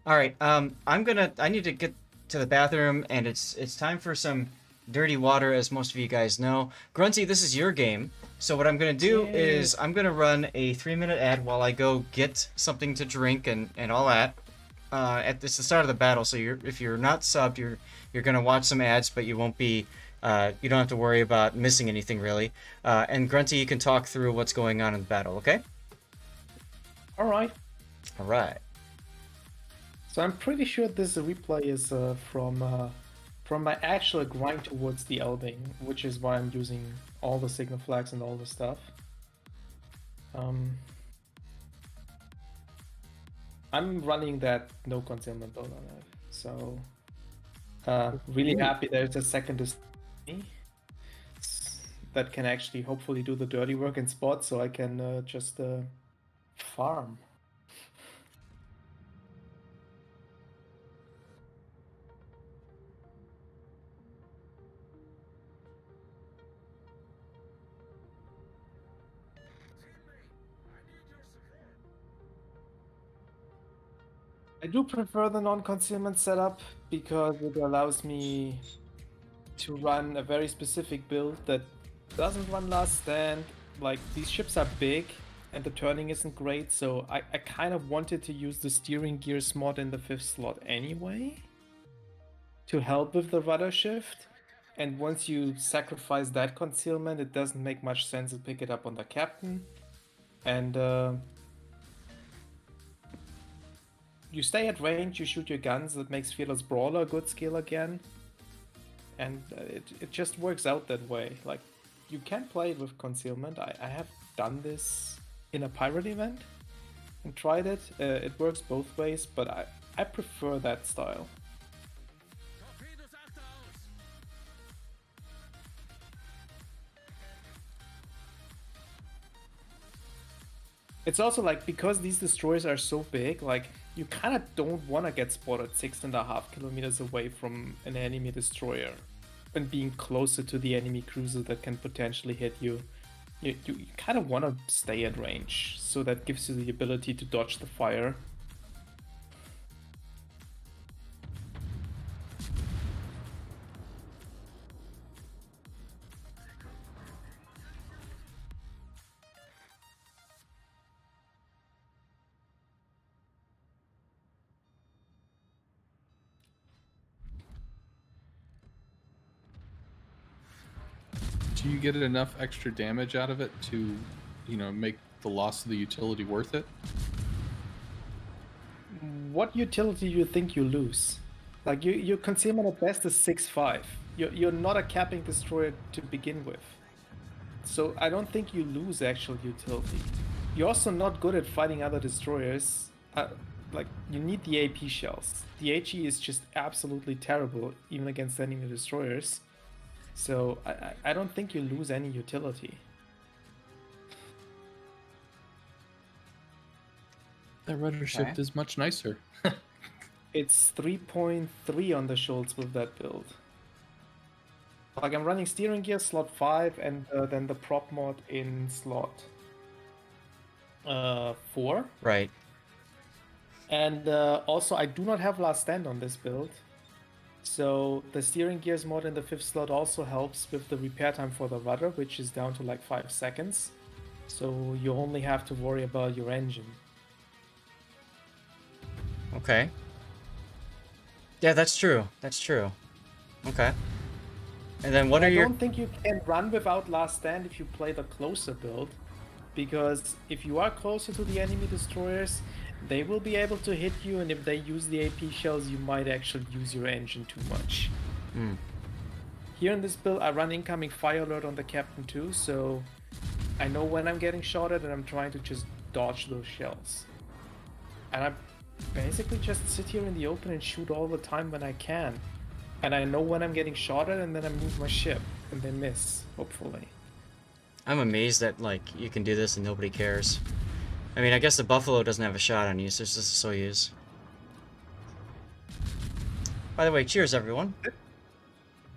All right. I need to get to the bathroom, and it's time for some dirty water, as most of you guys know. Grunty, this is your game. So what I'm gonna do Yay. is I'm gonna run a 3-minute ad while I go get something to drink and all that. At this the start of the battle, so if you're not subbed, you're gonna watch some ads, but you won't be. You don't have to worry about missing anything really. And Grunty, you can talk through what's going on in the battle. Okay. All right. All right. So I'm pretty sure this replay is from my actual grind towards the Elding, which is why I'm using all the signal flags and all the stuff. I'm running that no concealment build on it, so really happy there's a second me that can actually hopefully do the dirty work in spots, so I can just farm. I do prefer the non-concealment setup because it allows me to run a very specific build that doesn't run last stand. Like, these ships are big and the turning isn't great, so I kind of wanted to use the steering gears mod in the 5th slot anyway to help with the rudder shift. And once you sacrifice that concealment, it doesn't make much sense to pick it up on the captain. And you stay at range, you shoot your guns, that makes Fearless Brawler a good skill again. And it just works out that way. Like, you can play it with concealment. I have done this in a pirate event and tried it. It works both ways, but I prefer that style. It's also like, because these destroyers are so big, like, you kind of don't want to get spotted 6.5 kilometers away from an enemy destroyer and being closer to the enemy cruiser that can potentially hit you. You kind of want to stay at range, so that gives you the ability to dodge the fire. Do you get enough extra damage out of it to, make the loss of the utility worth it? What utility do you think you lose? Like, your concealment at best is 6.5. You're not a capping destroyer to begin with. So I don't think you lose actual utility. You're also not good at fighting other destroyers. Like, you need the AP shells. The HE is just absolutely terrible, even against enemy destroyers. So I don't think you lose any utility. That rudder shift is much nicer. It's 3.3 on the Schultz with that build. Like, I'm running steering gear slot 5 and then the prop mod in slot 4. Right. And also, I do not have last stand on this build. So the steering gears mod in the 5th slot also helps with the repair time for the rudder, which is down to like 5 seconds. So you only have to worry about your engine. Okay. Yeah, that's true. That's true. Okay. And then what are your... I don't think you can run without last stand if you play the closer build, because if you are closer to the enemy destroyers, they will be able to hit you, and if they use the AP shells, you might actually use your engine too much. Here in this build, I run incoming fire alert on the captain too, so I know when I'm getting shot at, and I'm trying to just dodge those shells. And I basically just sit here in the open and shoot all the time when I can. And I know when I'm getting shot at, and then I move my ship, and they miss, hopefully. I'm amazed that, like, you can do this and nobody cares. I mean, I guess the Buffalo doesn't have a shot on you, so it's just a Soyuz. By the way, cheers, everyone.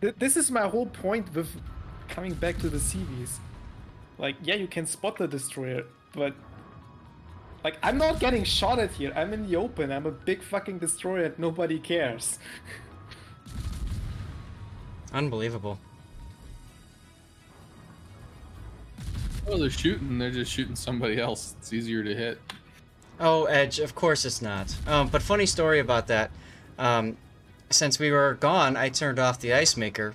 This is my whole point with coming back to the CVs. Like, yeah, you can spot the destroyer, but Like, I'm not getting shot at here. I'm in the open. I'm a big fucking destroyer and nobody cares. Unbelievable. Oh, they're shooting. They're just shooting somebody else. It's easier to hit. Oh, Edge, of course it's not. But funny story about that. Since we were gone, I turned off the ice maker,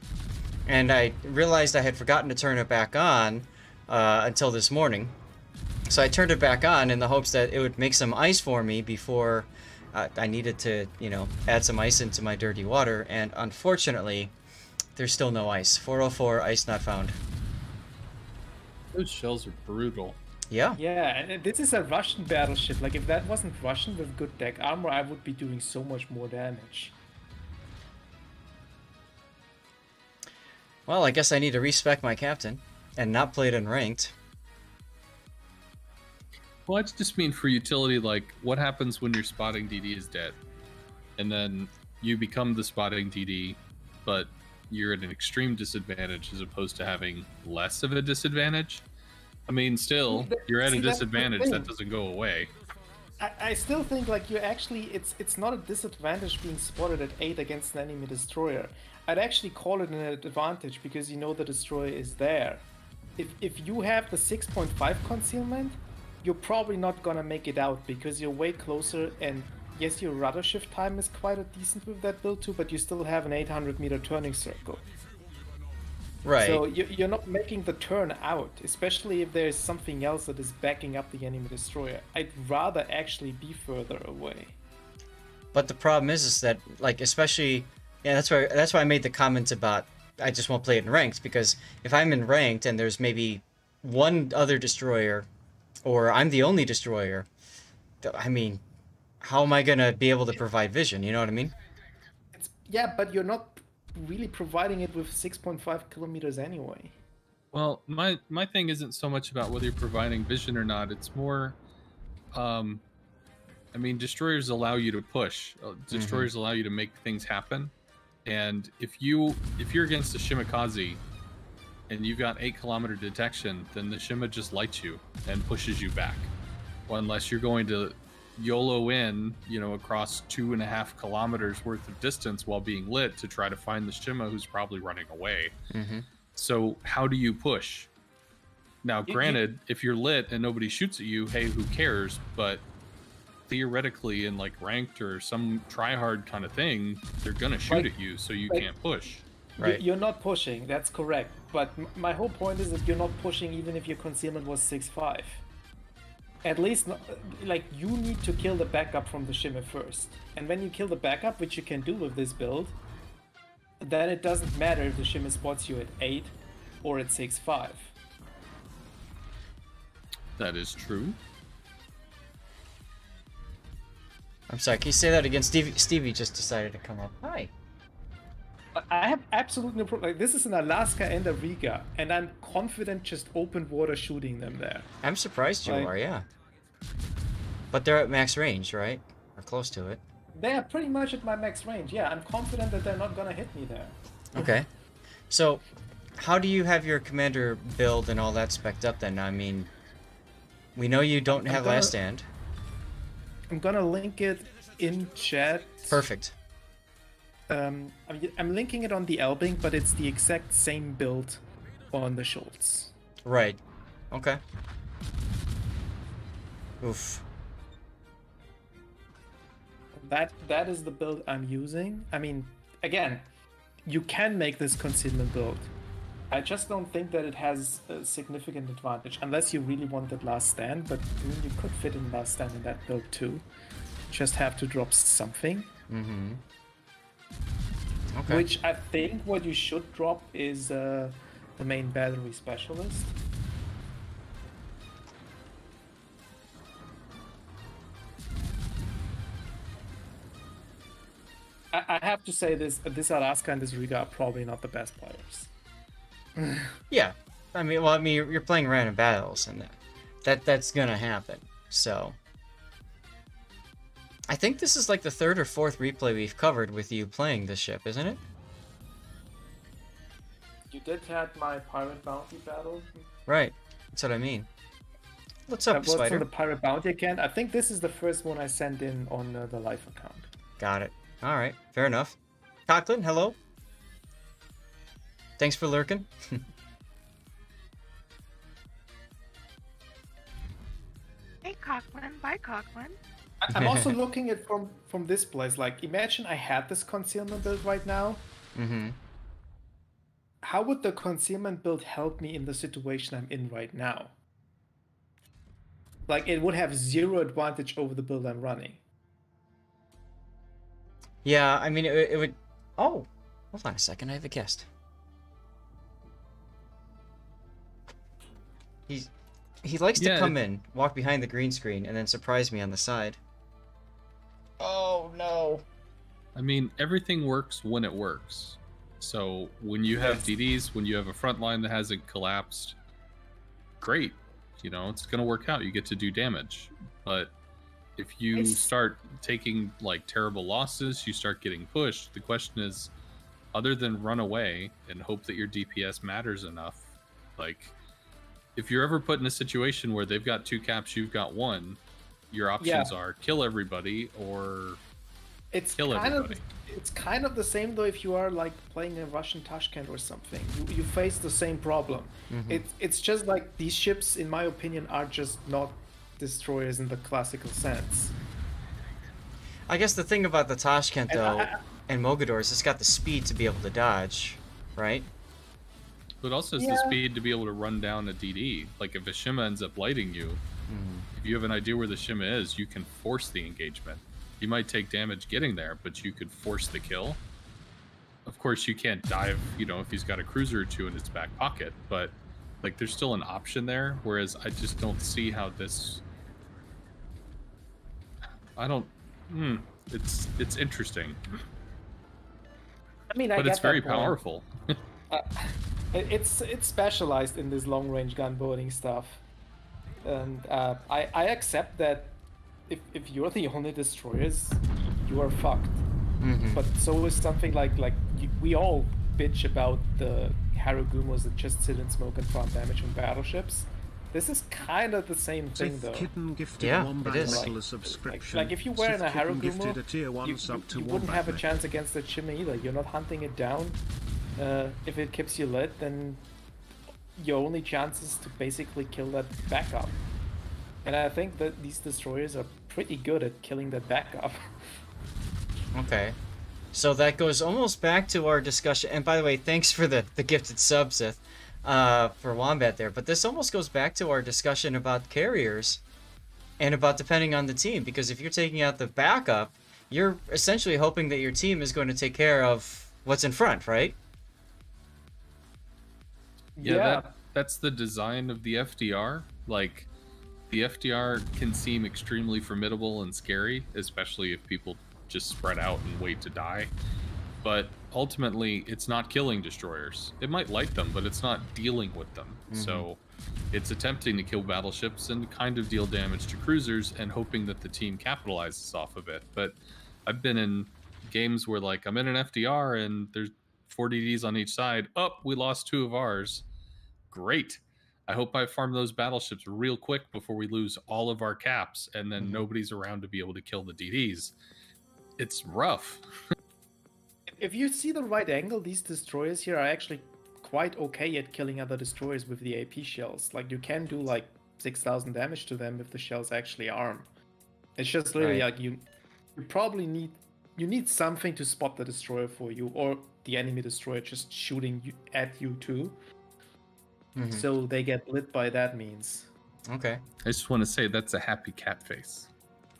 and I realized I had forgotten to turn it back on until this morning. So I turned it back on in the hopes that it would make some ice for me before I needed to, you know, add some ice into my dirty water. And unfortunately, there's still no ice. 404, ice not found. Those shells are brutal. Yeah. Yeah, and this is a Russian battleship. Like, if that wasn't Russian with good deck armor, I would be doing so much more damage. Well, I guess I need to respec my captain and not play it in ranked. Well, I just mean for utility, like, what happens when your spotting DD is dead? And then you become the spotting DD, but you're at an extreme disadvantage as opposed to having less of a disadvantage? I mean, still, you're at a disadvantage that doesn't go away. I still think, like, you actually, it's not a disadvantage being spotted at 8 against an enemy destroyer. I'd actually call it an advantage because you know the destroyer is there. If you have the 6.5 concealment, you're probably not gonna make it out because you're way closer, and yes, your rudder shift time is quite a decent with that build too, but you still have an 800-meter turning circle. Right. So you're not making the turn out, especially if there's something else that is backing up the enemy destroyer. I'd rather actually be further away. But the problem is that, like, especially, yeah, that's why I made the comment about I just won't play it in ranked, because if I'm in ranked and there's maybe one other destroyer, or I'm the only destroyer, I mean, how am I gonna be able to provide vision? You know what I mean? Yeah, but you're not really providing it with 6.5 kilometers anyway. Well, my thing isn't so much about whether you're providing vision or not. It's more, I mean, destroyers allow you to push. Destroyers allow you to make things happen. And if you're against a Shimakaze and you've got 8-kilometer detection, then the Shima just lights you and pushes you back. Well, unless you're going to YOLO in, you know, across 2.5 kilometers worth of distance while being lit to try to find the Shima who's probably running away. So how do you push? Now, granted, if you're lit and nobody shoots at you, hey, who cares? But theoretically, in like ranked or some try-hard kind of thing, they're gonna shoot at you, so you can't push. Right. You're not pushing, that's correct. But my whole point is that you're not pushing even if your concealment was 6.5. At least, like, you need to kill the backup from the Shimmer first. And when you kill the backup, which you can do with this build, then it doesn't matter if the Shimmer spots you at 8 or at 6.5. That is true. I'm sorry, can you say that again? Stevie just decided to come up. Hi. I have absolutely no problem. Like, this is in Alaska and a Riga, and I'm confident just open water shooting them there. I'm surprised you Like- are, yeah. But they're at max range, right? Or close to it. They are pretty much at my max range. Yeah, I'm confident that they're not gonna hit me there. Okay. So, how do you have your commander build and all that spec'd up then? I mean, we know you don't have last stand. I'm gonna link it in chat. Perfect. I'm linking it on the Elbing, but it's the exact same build on the Schultz. Right. Okay. Oof. That is the build I'm using. I mean, again, you can make this concealment build. I just don't think that it has a significant advantage, unless you really want that last stand, but I mean, you could fit in last stand in that build too. Just have to drop something. Mm-hmm. Okay. Which I think what you should drop is the main battery specialist. I have to say this Alaska and this Riga are probably not the best players. Yeah. I mean, you're playing random battles, and that's gonna happen. So, I think this is like the 3rd or 4th replay we've covered with you playing this ship, isn't it? You did have my pirate bounty battle. Right. That's what I mean. What's up, That was Spider? from the Pirate Bounty account. I think this is the first one I sent in on the live account. Got it. All right, fair enough. Coughlin, hello. Thanks for lurking. Hey, Coughlin. Bye, Coughlin. I'm also looking at from this place. Like, imagine I had this concealment build right now. Mm-hmm. How would the concealment build help me in the situation I'm in right now? Like, it would have 0 advantage over the build I'm running. Yeah, I mean, it would... Oh, hold on a second. I have a guest. He likes to come in, walk behind the green screen, and then surprise me on the side. Oh, no. I mean, everything works when it works. So when you have DDs, when you have a front line that hasn't collapsed, great. You know, it's going to work out. You get to do damage. But if you start taking, like, terrible losses, you start getting pushed. The question is, other than run away and hope that your DPS matters enough, like, if you're ever put in a situation where they've got 2 caps, you've got 1, your options are kill everybody or kill everybody. It's kind of the same though if you are like playing a Russian Tashkent or something. You face the same problem. Mm-hmm. It's just like these ships, in my opinion, are just not destroyers in the classical sense. I guess the thing about the Tashkent, though, and Mogador is it's got the speed to be able to dodge, right? But also it's the speed to be able to run down a DD. Like if a Shima ends up lighting you, if you have an idea where the Shima is, you can force the engagement. You might take damage getting there, but you could force the kill. Of course, you can't dive, you know, if he's got a cruiser or 2 in his back pocket, but like there's still an option there. Whereas I just don't see how this. I don't. It's interesting. I mean, but it's very powerful. It's specialized in this long range gunboating stuff, and I accept that. If you're the only destroyers, you are fucked. But so is something like we all bitch about the Harugumos that just sit and smoke and farm damage on battleships. This is kind of the same thing, though. Yeah, it is. Like if you were in a Harugumo, you wouldn't have a chance against the Shima either. You're not hunting it down. If it keeps you lit, then your only chance is to basically kill that backup. And I think that these destroyers are pretty good at killing that backup. Okay. So that goes almost back to our discussion. And by the way, thanks for the gifted sub, Sith, for Wombat there. But this almost goes back to our discussion about carriers and about depending on the team. Because if you're taking out the backup, you're essentially hoping that your team is going to take care of what's in front, right? Yeah. That's the design of the FDR. Like, the FDR can seem extremely formidable and scary, especially if people just spread out and wait to die. But ultimately, it's not killing destroyers. It might light them, but it's not dealing with them. So it's attempting to kill battleships and kind of deal damage to cruisers and hoping that the team capitalizes off of it. But I've been in games where, like, I'm in an FDR and there's 4 DDs on each side. Oh, we lost 2 of ours. Great. I hope I farm those battleships real quick before we lose all of our caps, and then nobody's around to be able to kill the DDs. It's rough. If you see the right angle, these destroyers here are actually quite okay at killing other destroyers with the AP shells. Like, you can do like 6,000 damage to them if the shells actually arm. It's just literally like you probably need something to spot the destroyer for you, or the enemy destroyer just shooting at you too. So they get lit by that means. Okay. I just want to say that's a happy cat face.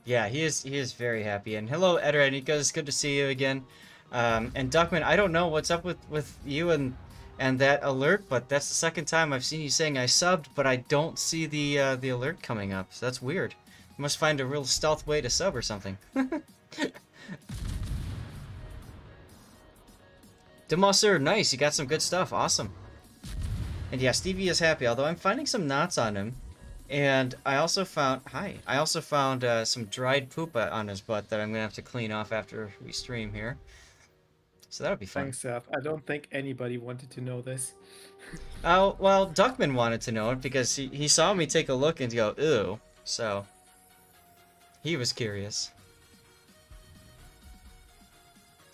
Yeah, he is very happy. And hello, Ederanika, it's good to see you again. And Duckman, I don't know what's up with you and that alert, but that's the second time I've seen you saying I subbed, but I don't see the alert coming up. So that's weird. You must find a real stealth way to sub or something. Demoser, nice. You got some good stuff. Awesome. And yeah, Stevie is happy, although I'm finding some knots on him. And I also found some dried poop on his butt that I'm going to have to clean off after we stream here. So that'll be fun. Thanks, Seth. I don't think anybody wanted to know this. Oh, well, Duckman wanted to know it because he saw me take a look and go, ew. So, he was curious.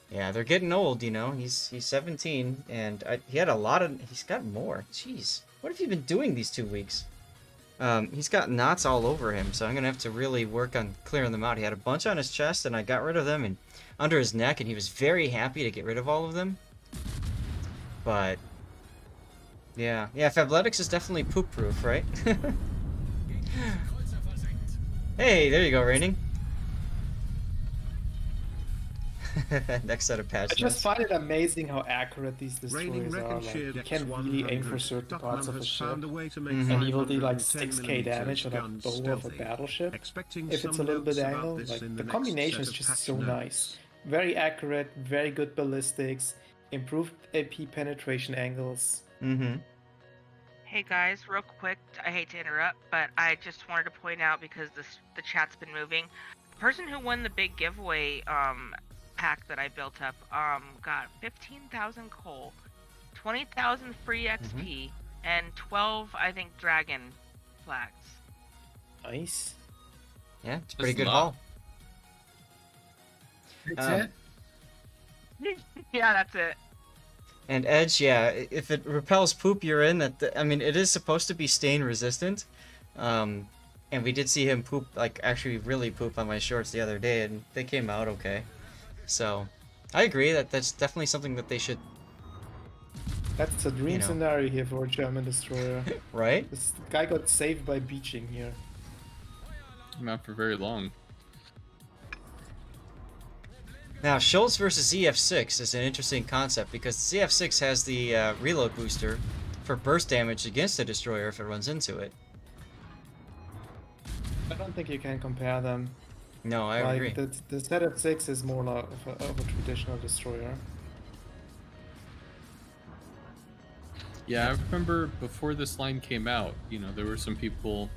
Yeah, they're getting old, you know. He's 17, and he had a lot of... He's got more. Jeez. What have you been doing these 2 weeks? He's got knots all over him, so I'm going to have to really work on clearing them out. He had a bunch on his chest, and I got rid of them, and under his neck, and he was very happy to get rid of all of them. But... Yeah, Fabletics is definitely poop-proof, right? Hey, there you go, Raining. Next set of patch I just find it amazing how accurate these destroyers are. Like, you can really aim for certain parts of a ship, and he will do like 6k damage on a bow of a battleship. If it's a little bit angled, like the combination is just so nice. Very accurate, very good ballistics, improved AP penetration angles. Mm-hmm. Hey guys, real quick, I hate to interrupt, but I just wanted to point out because the chat's been moving. The person who won the big giveaway pack that I built up got 15,000 coal, 20,000 free XP, and 12, I think, dragon flags. Nice. Yeah, it's a pretty good haul. That's it? Yeah, that's it. And Edge, yeah, if it repels poop urine, I mean, it is supposed to be stain resistant. And we did see him poop, like, actually really poop on my shorts the other day, and they came out okay. So, I agree that's definitely something that they should... That's a dream scenario here for a German destroyer. Right? This guy got saved by beaching here. Not for very long. Now, Schultz versus ZF6 is an interesting concept because ZF6 has the reload booster for burst damage against a destroyer if it runs into it. I don't think you can compare them. No, I agree. The ZF6 is more like of a traditional destroyer. Yeah, I remember before this line came out, you know, there were some people,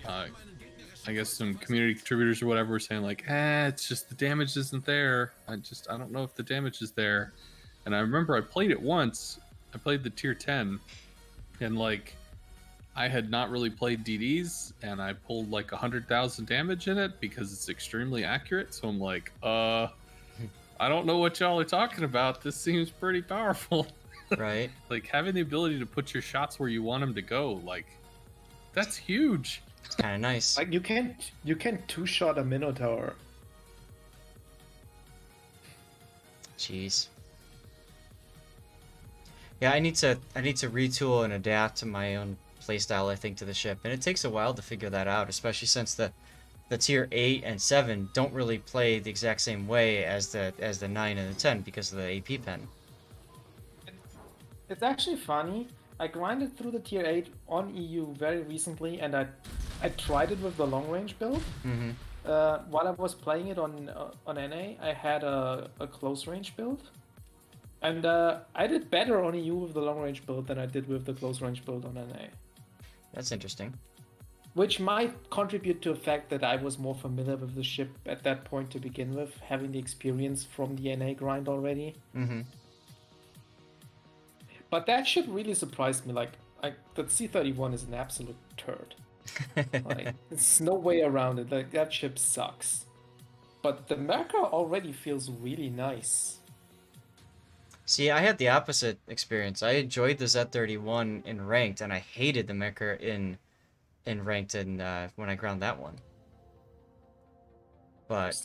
I guess some community contributors or whatever were saying like, it's just the damage isn't there. I don't know if the damage is there. And I remember I played it once. I played the tier 10 and like I had not really played DDs and I pulled like 100,000 damage in it because it's extremely accurate. So I'm like, I don't know what y'all are talking about. This seems pretty powerful. Right. Like having the ability to put your shots where you want them to go, like that's huge. It's kind of nice. Like you can two-shot a Minotaur. Jeez. Yeah, I need to retool and adapt to my own playstyle, I think, to the ship, and it takes a while to figure that out, especially since the tier 8 and 7 don't really play the exact same way as the 9 and the 10 because of the AP pen. It's actually funny. I grinded through the tier 8 on EU very recently, and I tried it with the long range build. Mm-hmm. While I was playing it on NA, I had a close range build, and I did better on EU with the long range build than I did with the close range build on NA. That's interesting. Which might contribute to the fact that I was more familiar with the ship at that point to begin with, having the experience from the NA grind already. Mm-hmm. But that ship really surprised me. Like the C-31 is an absolute turd. Like, there's no way around it. Like, that ship sucks. But the Merca already feels really nice. See, I had the opposite experience. I enjoyed the Z31 in ranked, and I hated the Mecha in ranked when I ground that one. But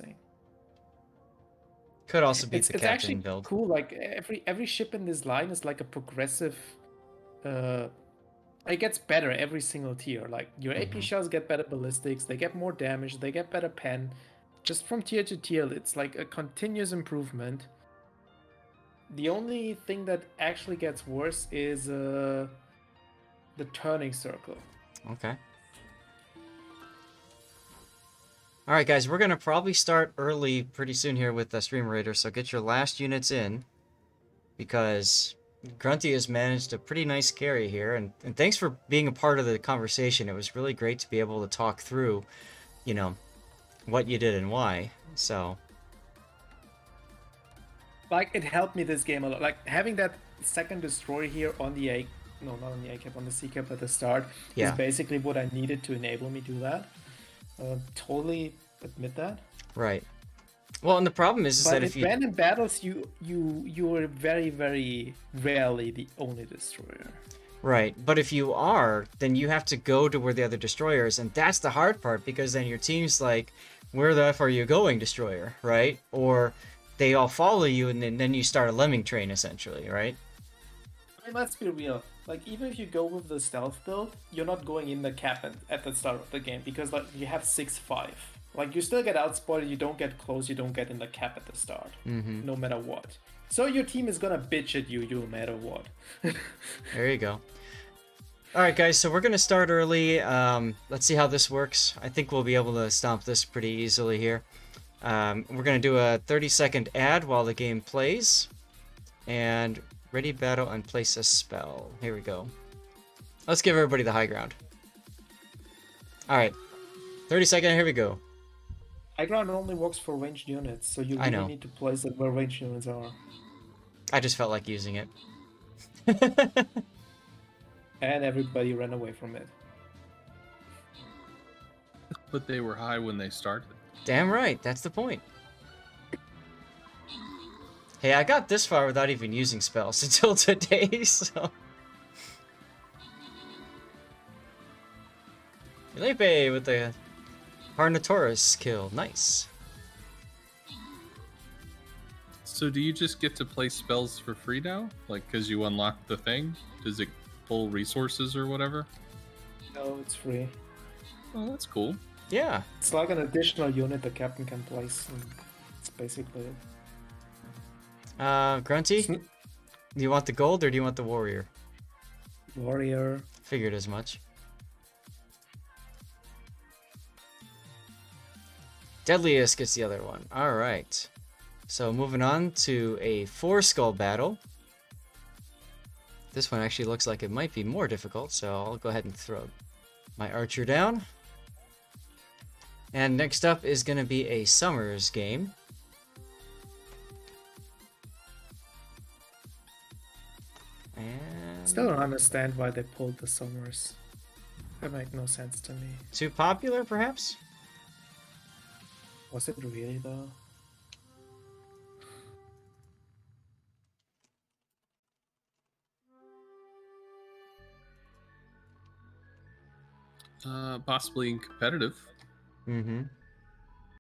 could also be the captain actually build. Cool. Like every ship in this line is like a progressive. It gets better every single tier. Like your AP shells get better ballistics, they get more damage, they get better pen. Just from tier to tier, it's like a continuous improvement. The only thing that actually gets worse is the turning circle. Okay. Alright guys, we're going to probably start early pretty soon here with the Stream Raider, so get your last units in. Because Grunty has managed a pretty nice carry here, and thanks for being a part of the conversation. It was really great to be able to talk through, you know, what you did and why. So, like it helped me this game a lot. Like having that second destroyer here on the A, no, not on the A cap, on the C cap at the start is Yeah. basically what I needed to enable me do that. Totally admit that. Right. Well, and the problem is But that in if you random battles, you are very, very rarely the only destroyer. right, but if you are, then you have to go to where the other destroyer is, and that's the hard part because then your team's like, "Where the f are you going, destroyer?" Right? Or they all follow you, and then you start a lemming train essentially, right? I mean, let's be real. Like even if you go with the stealth build, you're not going in the cap at the start of the game because like you have 6-5. Like you still get outspotted, you don't get close, you don't get in the cap at the start, no matter what. So your team is gonna bitch at you no matter what. There you go. All right, guys. So we're gonna start early. Let's see how this works. I think we'll be able to stomp this pretty easily here. We're gonna do a 30-second ad while the game plays, and ready battle and place a spell. Here we go. Let's give everybody the high ground. All right, 30-second. Here we go. High ground only works for ranged units, so you I know. really need to place it where ranged units are. I just felt like using it. And everybody ran away from it. But they were high when they started. Damn right. That's the point. Hey, I got this far without even using spells until today, so... Felipe with the Carnotaurus kill. Nice. So do you just get to play spells for free now? Like, because you unlock the thing? Does it pull resources or whatever? No, it's free. Oh, that's cool. Yeah. It's like an additional unit the captain can place, and it's basically it. Grunty? Do you want the gold or do you want the warrior? Warrior. Figured as much. Deadliest gets the other one. Alright. So moving on to a 4-skull battle. This one actually looks like it might be more difficult, so I'll go ahead and throw my archer down. And next up is going to be a Summers game. And Still don't understand why they pulled the Summers. That makes no sense to me. too popular, perhaps? Was it really though? Possibly competitive. Mm-hmm.